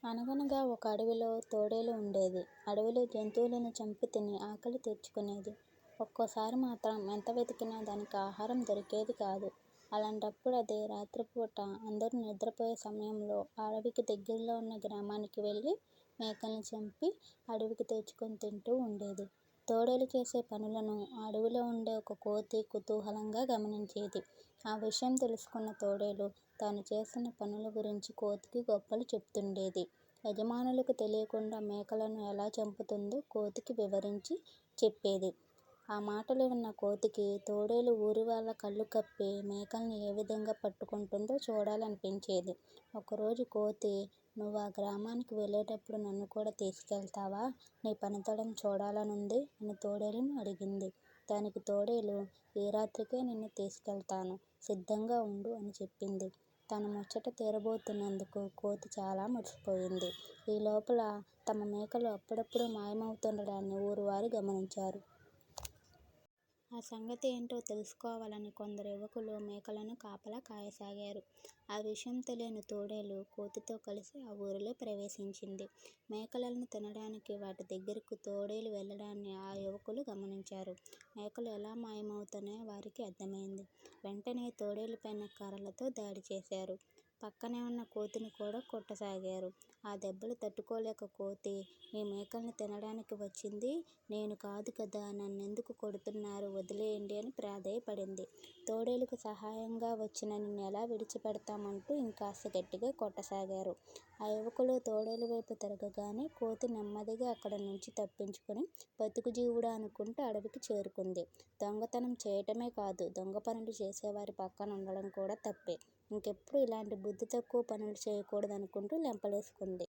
అనగనగా ఒక అడవిలో తోడేలు ఉండేది. అడవిలో జంతువులను చంపి తిని ఆకలి తీర్చుకునేది. ఒక్కోసారి మాత్రం ఎంత వెతికినా దానికి ఆహారం దొరికేది కాదు. అలాంటప్పుడు అది రాత్రిపూట అందరూ నిద్రపోయే సమయంలో అడవికి దగ్గరలో ఉన్న గ్రామానికి వెళ్ళి మేకల్ని చంపి అడవికి తెచ్చుకొని తింటూ ఉండేది. తోడేలు చేసే పనులను ఆ అడవిలో ఉండే ఒక కోతి కుతూహలంగా గమనించేది. ఆ విషయం తెలుసుకున్న తోడేలు తాను చేస్తున్న పనుల గురించి కోతికి గొప్పలు చెప్తుండేది. యజమానులకు తెలియకుండా మేకలను ఎలా చంపుతుందో కోతికి వివరించి చెప్పేది. ఆ మాటలు విన్న కోతికి తోడేలు ఊరివాళ్ళ కళ్ళు కప్పి మేకల్ని ఏ విధంగా పట్టుకుంటుందో చూడాలనిపించేది. ఒకరోజు కోతి, "నువ్వు ఆ గ్రామానికి వెళ్ళేటప్పుడు నన్ను కూడా తీసుకెళ్తావా? నీ పనితనం చూడాలనుంది" అని తోడేలును అడిగింది. దానికి తోడేలు, "ఈ రాత్రికే నిన్ను తీసుకెళ్తాను, సిద్ధంగా ఉండు" అని చెప్పింది. తన ముచ్చట తీరబోతున్నందుకు కోతి చాలా మురిసిపోయింది. ఈ లోపల తమ మేకలు అప్పుడప్పుడు మాయమవుతుండడాన్ని ఊరివారు గమనించారు. ఆ సంగతి ఏంటో తెలుసుకోవాలని కొందరు యువకులు మేకలను కాపలా కాయసాగారు. ఆ విషయం తెలియని తోడేలు కోతితో కలిసి ఆ ఊరిలో ప్రవేశించింది. మేకలను తినడానికి వాటి దగ్గరకు తోడేలు వెళ్ళడాన్ని ఆ యువకులు గమనించారు. మేకలు ఎలా మాయమవుతాయో వారికి అర్థమైంది. వెంటనే తోడేలుపైన కర్రలతో దాడి చేశారు. పక్కనే ఉన్న కోతిని కూడా కొట్టసాగారు. ఆ దెబ్బలు తట్టుకోలేక కోతి, "మీ మేకల్ని తినడానికి వచ్చింది నేను కాదు కదా, నన్నెందుకు కొడుతున్నారు, వదిలేయండి" అని ప్రాధేయపడింది. తోడేలుకు సహాయంగా వచ్చిన నిన్ను ఎలా విడిచిపెడతామంటూ ఇంకాస్త గట్టిగా కొట్టసాగారు. ఆ యువకులు తోడేలు వైపు తిరగగానే కోతి నెమ్మదిగా అక్కడి నుంచి తప్పించుకుని బతుకుజీవుడా అనుకుంటూ అడవికి చేరుకుంది. దొంగతనం చేయటమే కాదు, దొంగ పనులు చేసేవారి పక్కన ఉండడం కూడా తప్పే. ఇంకెప్పుడూ ఇలాంటి బుద్ధి తక్కువ పనులు చేయకూడదనుకుంటూ లెంపలేసుకుంది.